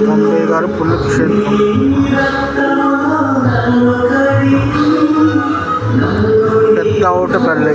Mummy గారి పుణ్యక్షేత్రం. పెద్దవటపల్లి.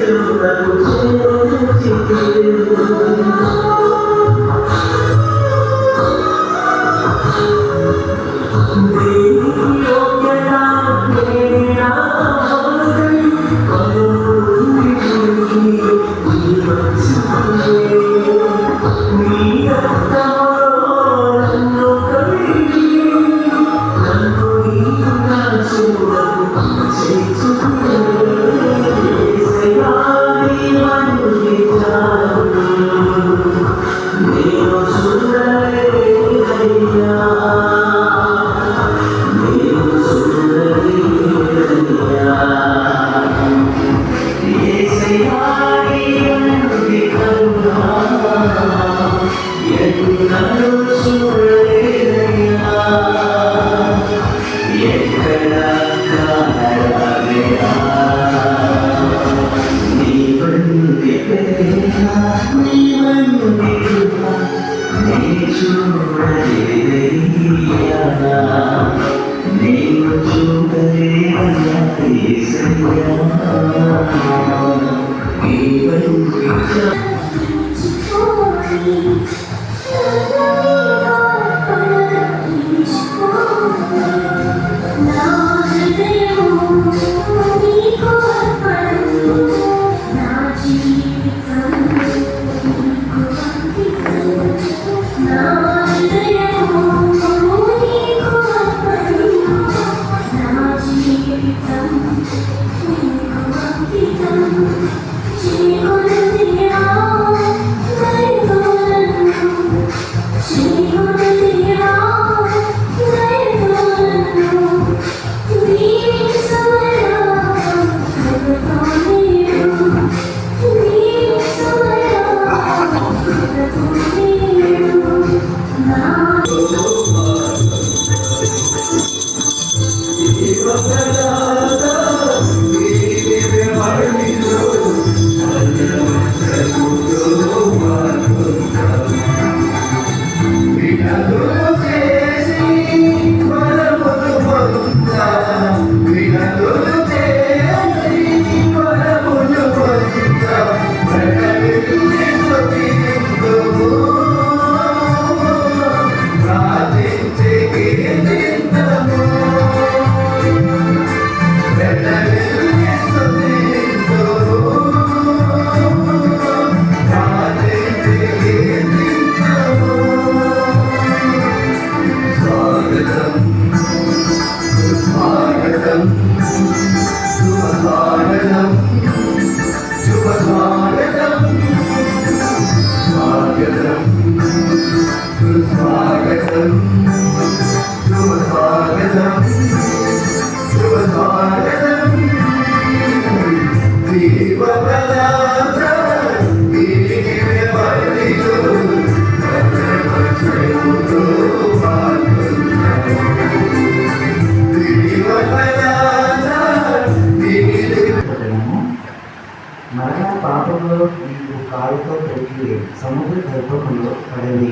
మరణ పాపంలో నీకు కాలుతో తొక్కి సముద్ర గర్భంలో పడవేయండి.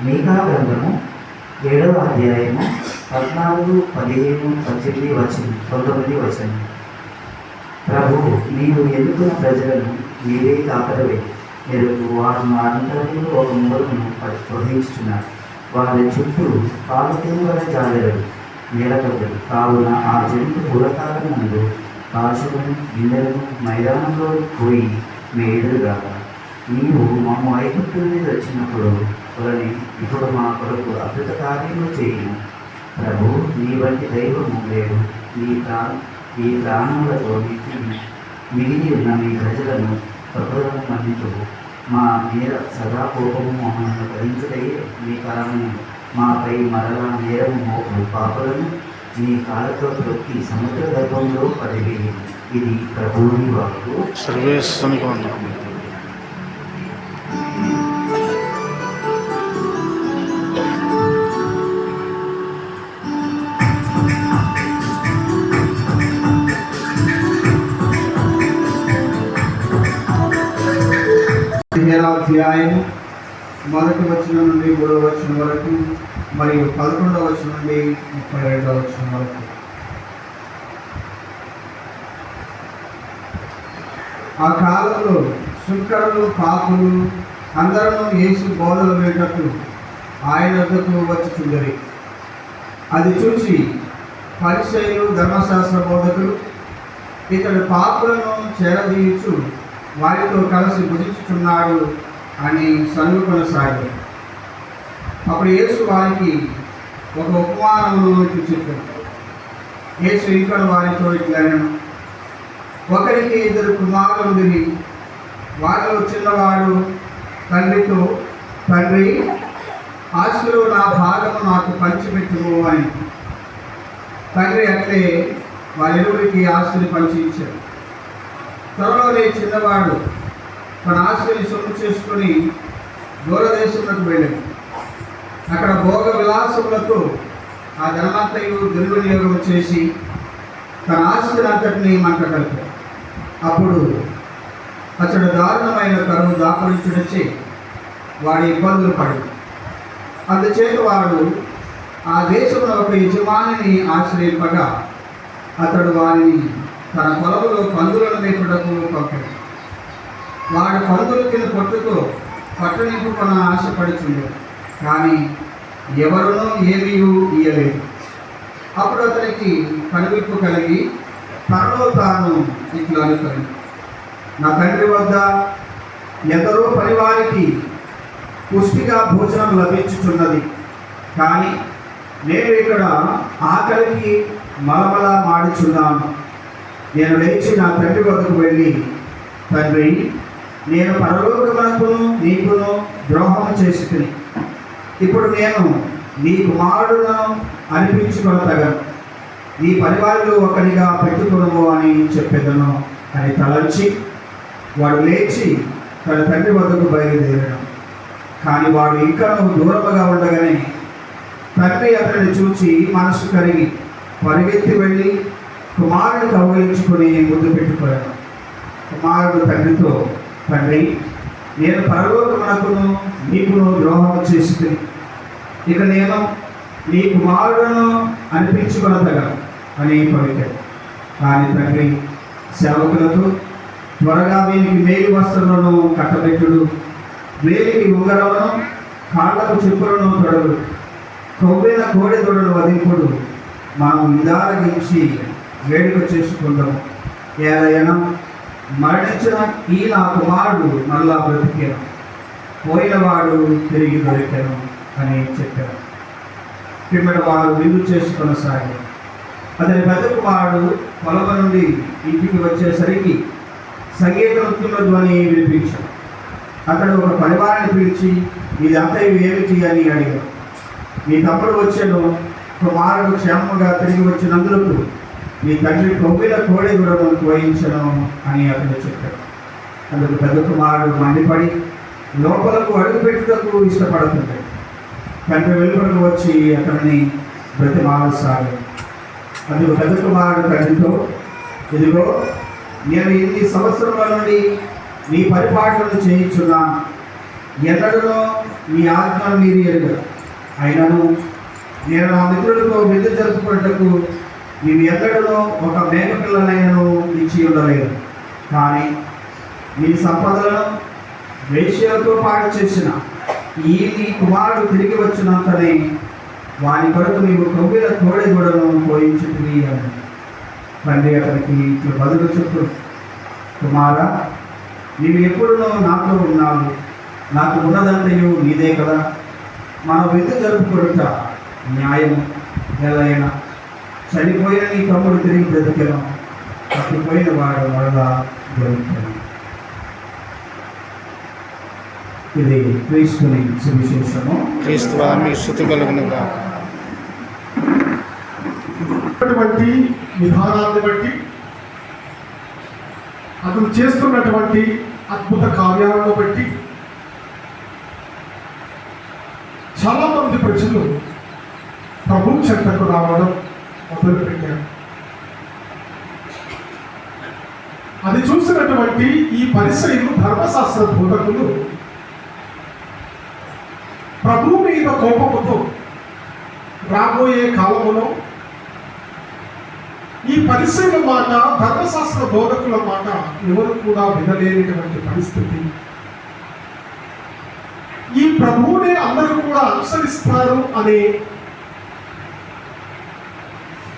మీకా గ్రంథము 7వ అధ్యాయము 14, 15, 18 19 వచనం. ప్రభు, నీవు ఎన్నుకున్న ప్రజలను మీరే కాపరవే. మీరు వారు మా అంతరంలో ఒక మూలమును వహించుతున్నారు. వారి చుట్టూ పాలతీను వల్ల జాలరు నేలకొద్దరు. కావున ఆ జంతు పురకాలం ముందు కాశులను గిన్నెలను మైదానంలో పోయి మేడుగా నీవు మమ్మ ఐగుప్తు మీద వచ్చినప్పుడు వలని ఇప్పుడు మా కొరకు అద్భుత కార్యములు చేయను. ప్రభు, నీ వంటి దైవము లేడు. ఈ ప్రాణములతో మిగిలి ఉన్న మీ ప్రజలను ప్రబోధన మన్నితూ మా మీద సదా కోపము మమ్మల్ని భరించుటై మీ కారణము మాపై మరలా నేరము మోపు పాపలను మీ కాళ్ళతో తొక్కి సముద్ర గర్భంలో పడివేయండి. ఇది ప్రభువుని వాక్కు. అధ్యాయం 1వ వచనం నుండి 3వ వచనం వరకు మరియు 11వ వచనం నుండి 32వ వచనం వరకు. ఆ కాలంలో శుంకరులు పాపులు అందరూ యేసు బోధలు వినేటట్లు ఆయన వద్దకు వచ్చుచుండరి. అది చూసి పరిసయ్యులు ధర్మశాస్త్ర బోధకులు ఇతడు పాపులను చేరదీయచ్చు వారితో కలిసి భుజించుచున్నాడు అని సనుగుకొనసాగారు. అప్పుడు యేసు వారికి ఒక ఉపమానమును చెప్పాడు. యేసు ఇంకా వారితో ఇట్లనెను, ఒకరికి 2 కుమారులు ఉండిరి. వారిలో చిన్నవాడు తండ్రితో, తండ్రి, ఆస్తిలో నా భాగము నాకు పంచిపెట్టుము అని. తండ్రి అట్లే వారిరువురికి ఆస్తిని పంచి ఇచ్చాడు. త్వరలోనే చిన్నవాడు తన ఆస్తిని సొమ్ము చేసుకుని దూరదేశంలోకి వెళ్ళాడు. అక్కడ భోగ విలాసములతో ఆ ధనమంతయు దుర్వినియోగం చేసి తన ఆస్తిని అంతటినీ మంట కలిపాడు. అప్పుడు అతడు దారుణమైన కరువు దాపరించుడొచ్చి వాడి ఇబ్బందులు పడి, అందుచేత వాడు ఆ దేశంలో ఒక యజమానిని ఆశ్రయింపగా అతడు వారిని తన పొలంలో పందులను మేపుటకు పంపాడు. వాడు పందులు తిని పొట్టుతో పట్టు నింపుకొన ఆశపడుచుండే, కానీ ఎవరునూ ఏమీ ఇయ్యలేదు. అప్పుడు అతనికి కనువిప్పు కలిగి తనలో తాను ఇట్లా అనుకొని, నా తండ్రి వద్ద ఎందరో పనివారికి పుష్టిగా భోజనం లభించుచున్నది, కానీ నేను ఇక్కడ ఆకలికి మలమల మాడుచున్నాను. నేను లేచి నా తండ్రి వద్దకు వెళ్ళి, తండ్రి, నేను పరలోకమునకును నీకును ద్రోహం చేసుకుని ఇప్పుడు నేను నీ కుమారుడును అనిపించుకొనతగను. నీ పనివారిలో ఒకరిగా పెట్టుకొనుము అని చెప్పెదను అని తలంచి వాడు లేచి తన తండ్రి వద్దకు బయలుదేరాడు. కానీ వాడు ఇంకా దూరముగా ఉండగానే తండ్రి అతన్ని చూచి మనసు కరిగి పరిగెత్తి వెళ్ళి కుమారుని కౌగిలించుకొని ముద్దు పెట్టుకోయాడు. కుమారుడు తండ్రితో, తండ్రి, నేను పరలోకమునకును నీకును ద్రోహం చేసుకుని ఇక నేను నీ కుమారుడును అనిపించుకొనతగను అని పలికాడు. కానీ తండ్రి సేవకులతో, త్వరగా వీనికి మేలు వస్త్రములను కట్టబెట్టుడు, వేలికి ఉంగరమును, కాళ్ళకు చెప్పులను తొడగు, కొవ్విన కోడెదొడను వదింపుడు, మనం నిదారగించి వేడుక చేసుకుందాము. ఏదైనా మరణించిన ఈ నా కుమారుడు మళ్ళా బ్రతికాను, పోయినవాడు తిరిగి దొరికాను అని చెప్పారు. పిమ్మట వారు విందు చేసుకొనసాగారు. అతని పెద్ద కుమారుడు పొలం నుండి ఇంటికి వచ్చేసరికి సంగీత నృత్యముల ధ్వని వినిపించాడు. అతడు ఒక పనివారిని పిలిచి, ఇదంతా ఏమిటి అని అడిగాడు. నీ తమ్ముడు వచ్చాను, కుమారుడు క్షేమంగా తిరిగి వచ్చినందుకు నీ తండ్రి కొవ్విన కోడెదూడను వహించను అని అతడు చెప్పాడు. అందుకు పెద్ద కుమారుడు మండిపడి లోపలకు అడుగుపెట్టుటకు ఇష్టపడుతుంటాడు. తండ్రి వెలుపలకు వచ్చి అతనిని బ్రతిమాలసాగాడు. అందుకు పెద్ద కుమారుడు తండ్రితో, ఇదిగో నేను ఇన్ని సంవత్సరముల నుండి నీ పరిపాలనను చేయించున్నాను, ఎన్నడూ నీ ఆజ్ఞను మీరి ఎరుగరు. అయినను నేను నా మిత్రులతో విందు జరుపుకున్నటకు నీవు ఎన్నడూ ఒక మేకపిల్లనైనను ఇచ్చి ఉండలేదు. కానీ నీ సంపదలను వేశ్యలతో పాటు చేసిన ఈ నీ కుమారుడు తిరిగి వచ్చినంతనే వాని కొరకు నీవు కొవ్విన కోడెదూడను పోయించుకుని అని. తండ్రి అతనికి ఇట్లు బదులు చెప్పు, కుమారా, నీవు ఎప్పుడునూ నాతో ఉన్నావు, నాకు ఉన్నదంతయు నీదే కదా. మనం విందు జరుపుకొనుట న్యాయము. ఎలాగైనా చనిపోయిన నీ తమ్ముడు తిరిగి బ్రతికెను, తప్పిపోయిన వాడు మరలా దొరుకుతాను. ఇది క్రీస్తుని సువిశేషము. క్రీస్తువా మీ స్తుతి కలుగునుగా. విధానాన్ని బట్టి అతను చేస్తున్నటువంటి అద్భుత కార్యాలను బట్టి చాలా మంది ప్రజలు ప్రభు చెంతకు రావడం మొదలుపెట్టారు. అది చూసినటువంటి ఈ పరిసయ్యులు ధర్మశాస్త్ర బోధకులు ప్రభు మీద కోపముతో రాబోయే కాలములో ఈ పరిశీలన మాట, ధర్మశాస్త్ర బోధకుల మాట ఎవరు కూడా వినలేనటువంటి పరిస్థితి. ఈ ప్రభువునే అందరూ కూడా అనుసరిస్తారు అనే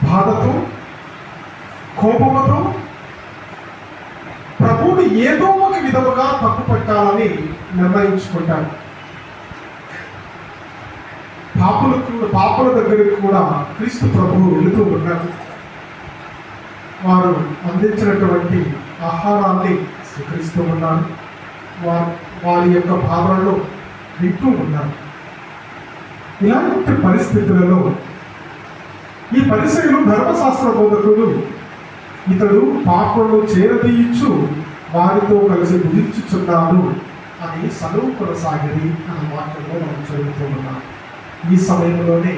బాధతో, కోపంతో ప్రభువుని ఏదో ఒక విధముగా తప్పు పెట్టాలని నిర్ణయించుకుంటారు. పాపుల దగ్గరికి కూడా క్రీస్తు ప్రభువు వెళుతూ ఉన్నారు. వారు అందించినటువంటి ఆహారాన్ని స్వీకరిస్తూ ఉన్నారు. వారి యొక్క భావనలు వింటూ ఉన్నారు. ఇలాంటి పరిస్థితులలో ఈ పరిసయులు, ధర్మశాస్త్ర బోధకులు ఇతడు పాపలను చేరదీయచ్చు వారితో కలిసి భుజించుచున్నాడు అని సనువు కొనసాగిరి అనే వాక్యంలో మనం చదువుతూ ఉన్నాం. ఈ సమయంలోనే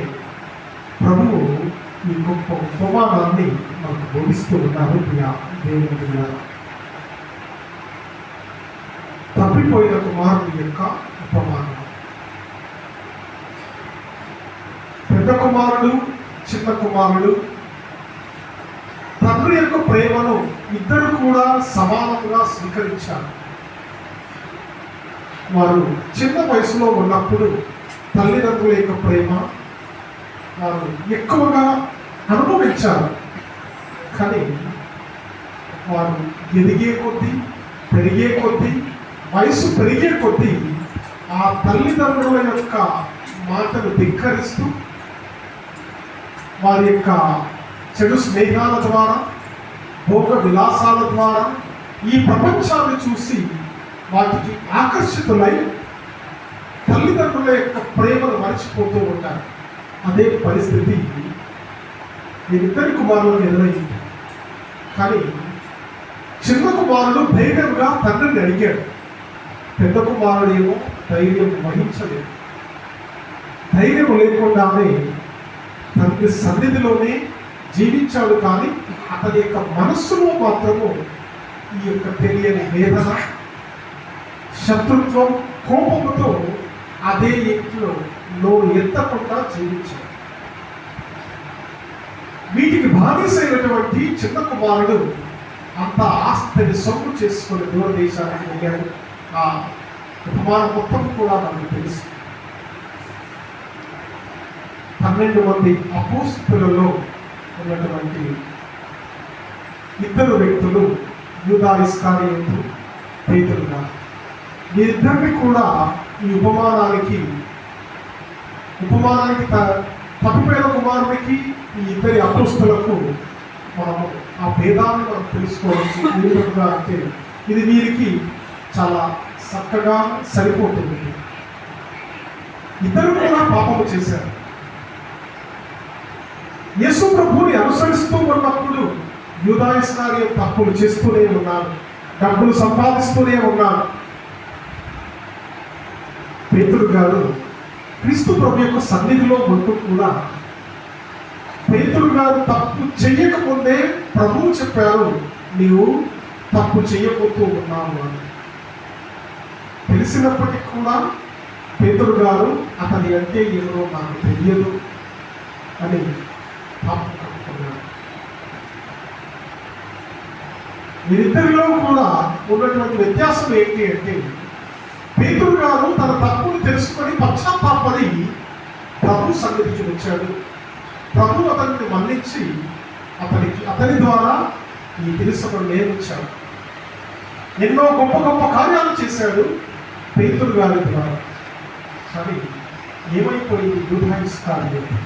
ప్రభువు ఈ గొప్ప ఉపమానాన్ని మనకు బోధిస్తూ ఉన్నారు. దేవుని బిడ్డలారా, తప్పిపోయిన కుమారుని యొక్క ఉపమానం. పెద్ద కుమారుడు, చిన్న కుమారుడు తండ్రి యొక్క ప్రేమను ఇద్దరు కూడా సమానంగా స్వీకరించారు. వారు చిన్న వయసులో ఉన్నప్పుడు తల్లిదండ్రుల యొక్క ప్రేమ వారు ఎక్కువగా అనుభవించారు. కానీ వారు ఎదిగే కొద్దీ, పెరిగే కొద్దీ, వయసు పెరిగే కొద్దీ ఆ తల్లిదండ్రుల యొక్క మాటను ధిక్కరిస్తూ వారి యొక్క చెడు స్నేహాల ద్వారా, భోగ విలాసాల ద్వారా ఈ ప్రపంచాన్ని చూసి వాటికి ఆకర్షితులై తల్లిదండ్రుల యొక్క ప్రేమను మర్చిపోతూ ఉంటారు. అదే పరిస్థితి వీరిద్దరి కుమారులకు ఎదురైంది. కానీ చిన్న కుమారుడు ధైర్యంగా తండ్రిని అడిగాడు. పెద్ద కుమారుడు ఏమో ధైర్యం వహించలేదు. ధైర్యం లేకుండానే తండ్రి సన్నిధిలోనే జీవించాడు. కానీ అతని యొక్క మనస్సులో మాత్రము ఈ యొక్క తెలియని వేదన, శత్రుత్వం, కోపముతో అదే ఇంట్లో నోరు ఎత్తకుండా జీవించాడు. వీటికి బానిసైనటువంటి చిన్న కుమారుడు అంత ఆస్తిని సొమ్ము చేసుకుని దూరదేశానికి వెళ్ళాడు. ఆ ఉపమానం మొత్తం కూడా మనకు తెలుసు. 12 మంది అపోస్తలులలో ఉన్నటువంటి ఇద్దరు వ్యక్తులు, యూదా ఇస్కారియోతు, పేతురు గారు. వీరిద్దరిని కూడా ఈ ఉపమానానికి తప్పిపోయిన కుమారునికి ఈ ఇద్దరి అపోస్తలకు మనము ఆ భేదాన్ని మనం తెలుసుకోవచ్చు. ఏ విధంగా అంటే ఇది వీరికి చాలా చక్కగా సరిపోతుంది. ఇద్దరు కూడా పాపము చేశారు. యేసు ప్రభువుని అనుసరిస్తూ ఉన్నప్పుడు యూదా ఇస్కారియోతు తప్పులు చేస్తూనే ఉన్నారు, డబ్బులు సంపాదిస్తూనే ఉన్నారు. పేతురు గారు క్రీస్తు ప్రభు యొక్క సన్నిధిలో ఉంటూ కూడా పేతురు గారు తప్పు చెయ్యకముందే ప్రభువు చెప్పారు, నీవు తప్పు చేయబోతూ ఉన్నావు అని. తెలిసినప్పటికీ కూడా పేతురు గారు అతని అంటే ఎవరో నాకు తెలియదు అని పాపం కట్టుకున్నాడు. వీరిద్దరిలో కూడా ఉన్నటువంటి వ్యత్యాసం ఏంటి అంటే పేతురు గారు తన తప్పును తెలుసుకొని పశ్చాత్తాపడి ప్రభు సన్నిధికి వచ్చాడు. ప్రభు అతన్ని మన్నించి అతని ద్వారా ఈ తెలుసుకొని నేర్పించాడు. ఎన్నో గొప్ప గొప్ప కార్యాలు చేశాడు పేతురు గారి ద్వారా. కానీ ఏమైపోయింది? యూదా ఇస్కారియోతు.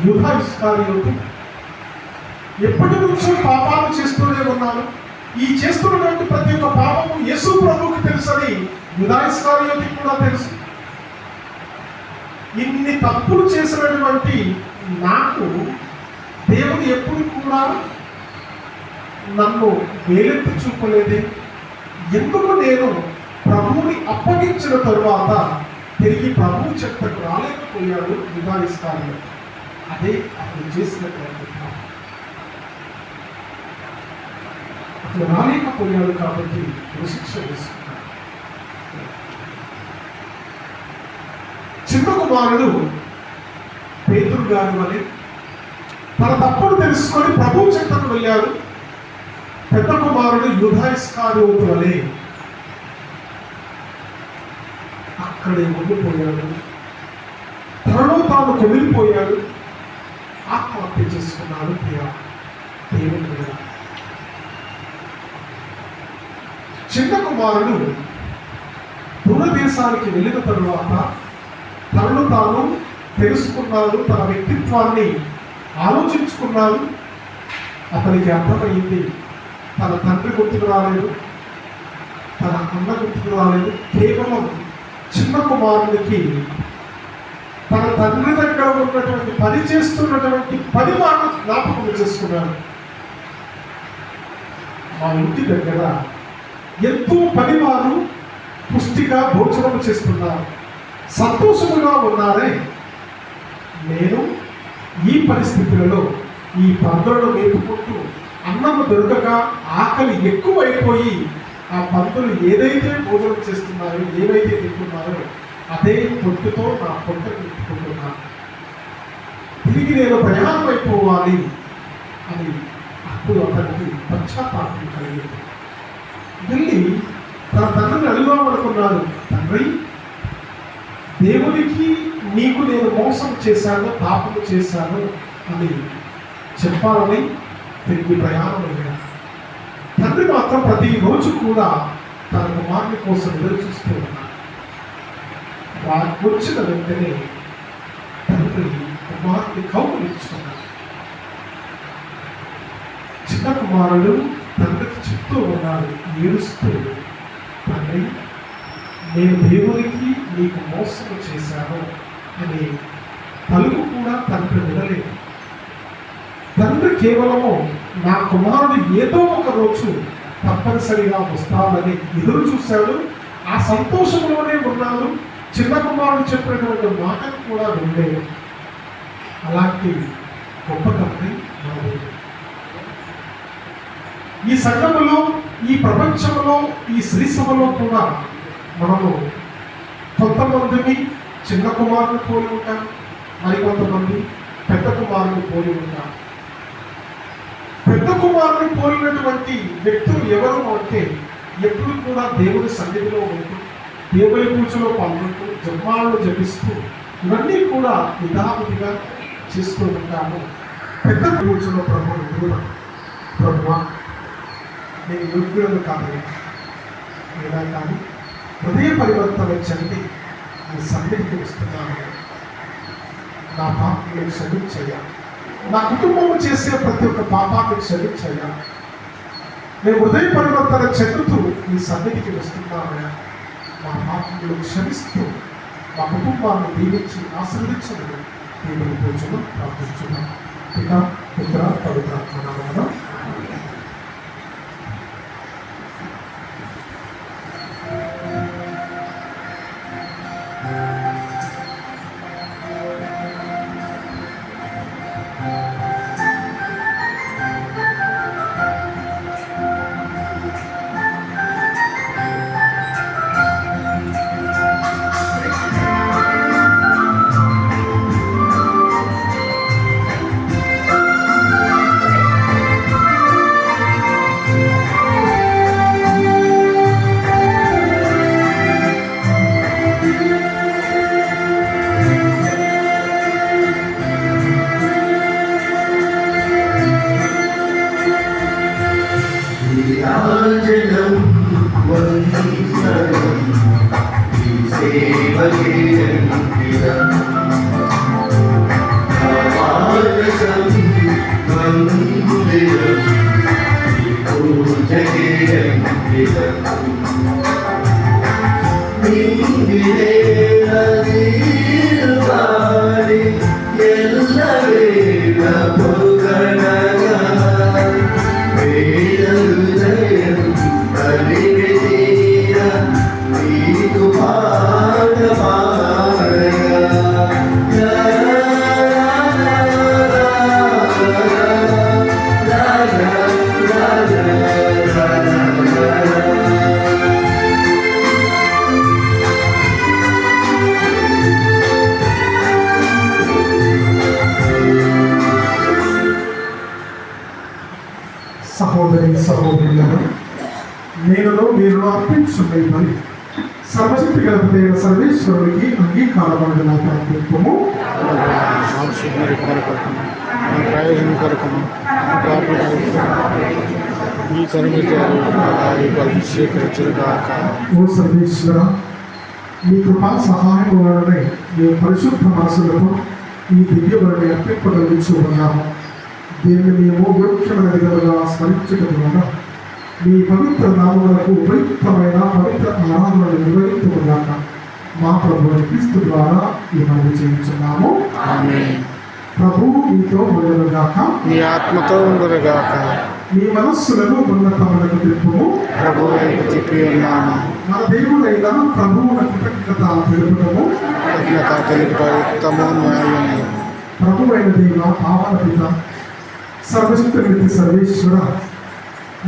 యూదా ఇస్కారియోతు ఎప్పటి నుంచో పాపాలు చేస్తూనే ఉన్నాడు. ఈ చేస్తున్నటువంటి ప్రతి ఒక్క పాపము యేసు ప్రభువుకి తెలుసని యూదా ఇస్కారియోతుకి కూడా తెలుసు. ఇన్ని తప్పులు చేసినటువంటి నాకు దేవుడు ఎప్పుడు కూడా నన్ను వేలెత్తి చూపలేదే, ఎందుకు నేను ప్రభువుని అప్పగించిన తరువాత తిరిగి ప్రభువు చెత్తకు రాలేకపోయాడు యూదా ఇస్కారియోతు. అదే అతను చేసినటువంటి పాపం. అతను రాలేకపోయాడు కాబట్టి శిక్ష వేసుకున్నాడు. చిన్న కుమారుడు పేతురు పేతురు గారి వలె తన తప్పును తెలుసుకొని ప్రభువు చెంతకు వెళ్ళాడు. పెద్ద కుమారుడు యూదా ఇస్కరియోతు వలె అక్కడే ఉండిపోయాడు. తనలో తాను కుమిలిపోయాడు. ఆత్మహత్య చేసుకున్నాడు. దేవుని మీద చిన్న కుమారుడు దూరదేశానికి వెళ్ళిన తరువాత తనను తాను తెలుసుకున్నాడు. తన వ్యక్తిత్వాన్ని ఆలోచించుకున్నాడు. అతనికి అర్థమైంది, తన తండ్రి గుర్తుకు రాలేదు, తన అన్న గుర్తుకు రాలేదు. కేవలం చిన్న కుమారుడికి తన తండ్రి దగ్గర ఉన్నటువంటి పని చేస్తున్నటువంటి పని వాళ్ళు జ్ఞాపకం చేసుకున్నాడు. మా ఇంటి దగ్గర ఎంతో పనివారు పుష్టిగా భోజనం చేస్తున్నారు, సంతోషముగా ఉన్నారే. నేను ఈ పరిస్థితులలో ఈ పందులను మేపుకుంటూ అన్నము దొరకక ఆకలి ఎక్కువైపోయి ఆ పందులు ఏదైతే భోజనం చేస్తున్నారో, ఏవైతే తింటున్నారో అదే పొట్టుతో నా పొట్ట నింపుకుంటున్నాను. తిరిగి నేను ప్రయాణం అయిపోవాలి అని అప్పుడు అతనికి పశ్చాత్తాపం కలిగింది. వెళ్ళి తన తండ్రిని అడుగుదామనుకున్నాడు. తండ్రి, దేవునికి నీకు నేను మోసం చేశాను, పాపము చేశాను అని చెప్పాలని తిరిగి ప్రయాణం అయ్యాడు. తండ్రి మాత్రం ప్రతిరోజు కూడా తన కుమారుని కోసం ఎదురు చూస్తూ ఉన్నాడు. వచ్చిన వెంటనే తండ్రి కుమారుని కౌగులించుకున్నాడు. చిన్న కుమారుడు తండ్రికి చెప్తూ ఉన్నాడు, ఏడుస్తూ, తండ్రి, నేను దేవునికి నీకు మోసం చేశాను అని పలుకు కూడా తండ్రి వినలేదు. తండ్రి కేవలము నా కుమారుడు ఏదో ఒక రోజు తప్పనిసరిగా వస్తాడని ఎదురు చూశాడు. ఆ సంతోషంలోనే ఉన్నాడు. చిన్న కుమారుడు చెప్పినటువంటి మాటను కూడా వినలేదు. అలాంటి గొప్ప తండ్రి మనది. ఈ సంఘములో, ఈ ప్రపంచంలో, ఈ శ్రీసభలో కూడా మనము కొంతమందిని చిన్న కుమారుని పోలి ఉంటాం, మరికొంతమంది పెద్ద కుమారుని పోలి ఉంటాం. పెద్ద కుమారుని పోలినటువంటి వ్యక్తులు ఎవరు అంటే ఎప్పుడు కూడా దేవుని సన్నిధిలో ఉంటూ, దేవుని పూజలో పాల్గొంటూ, జన్మాలను జపిస్తూ ఇవన్నీ కూడా నిదానంగా చేస్తూ ఉంటాము. పెద్ద పూజలో ప్రభువా నేను యోగ్యులను కాదు, లేదా కానీ హృదయ పరివర్తన చెంది నీ సన్నిధికి వస్తున్నాను. నా పాపాన్ని క్షమించయ్యా, నా కుటుంబము చేసే ప్రతి ఒక్క పాపాన్ని క్షమించయ్యా. నేను హృదయ పరివర్తన చెందుతూ నీ సన్నిధికి వస్తున్నానయ్యా. మా పాపములు క్షమిస్తూ మా కుటుంబాన్ని దీవించి ఆశీర్వదించమని దేవుని పూజను ప్రార్థించున్నాం. పితా, పుత్ర, పవిత్రాత్మ నామమున సహోదరి సహోదరులను మీరు అర్పించుకునే పని సర్వశక్తి గలపదైన సర్వేశ్వరుడికి అంగీకారమైన ప్రార్థింపము. సంశుద్ధి కొరకు మన ప్రయోజనం కొరకు ఈ కర్మచారి స్వీకరించుగాక. ఓ సర్వేశ్వర, మీ కృపా సహాయం వలనే మేము పరిశుద్ధ మనసులతో ఈ దివ్య బలిని అర్పింపగలిగించు ఉన్నాము. దీన్ని మేము యోగ్యమైన విధంగా స్మరించడం ద్వారా మీ పవిత్ర నామములకు ఉపయుక్తమైన పవిత్ర ఆరాధనలు నిర్వహించుకున్నాక మా ప్రభువు క్రీస్తు ద్వారా ఈ మనవి చేయించున్నాము. ఆమేన్. ప్రభువు మీతో ఉండనుగాక. నీ ఆత్మతో ఉండునుగాక. మీ మనస్సులను ఉన్నతములకు తిప్పుము. ప్రభు వైపు తిప్పి ఉన్నాను. మన దేవుడైన ప్రభువున కృతజ్ఞత తెలుపటము యుక్తము న్యాయము. ప్రభువైన దేవ పావన పిత సర్వశక్తి సర్వేశ్వర,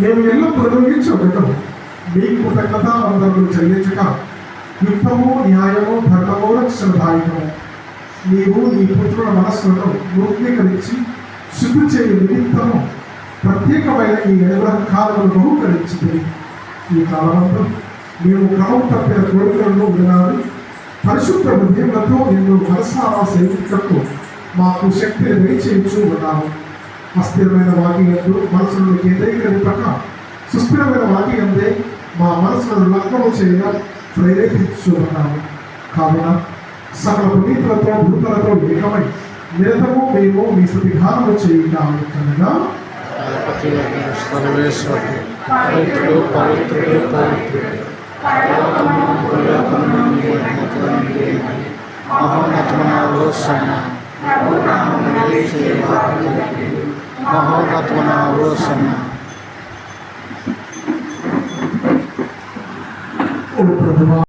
మేము ఎల్లప్పుడూ ఇచ్చోగటం మీ కృతజ్ఞత వందనలు చెల్లించక యుక్తము న్యాయము ధర్మము రక్షణదాయకము నీవు నీ పుత్రుల మనస్సులను నూతనీకరించి శుద్ధి చేయు నిమిత్తము ప్రత్యేకమైన ఈ అనుగ్రహ కాలమును బహుకరించింది. ఈ కాలమంతా మేము క్రమం తప్పిన కోరికలను వినాలి పరిశుద్ధ హృదయములతో నిన్ను మనసారా సేవించకు మాకు శక్తిని దయచేయించు ఉన్నాము. అస్థిరమైన వాక్యందు మనసులను కేంద్రీకరింపక సుస్థిరమైన వాక్యందే మా మనసులను లగ్నము చేయడం ప్రేరేపించు ఉన్నాము. కావున సకల పునీతులతో భూతులతో ఏకమై నిరతము మేము మీ స్థుతిగానము చేయున్నాము కనుక సర్వేశ్వరుడు పవిత్రుడు పవిత్రుడు పవిత్రుడు మహోన్నతమైన సన్న మహోన్నతమైన సన్న. ఓ ప్రభువా,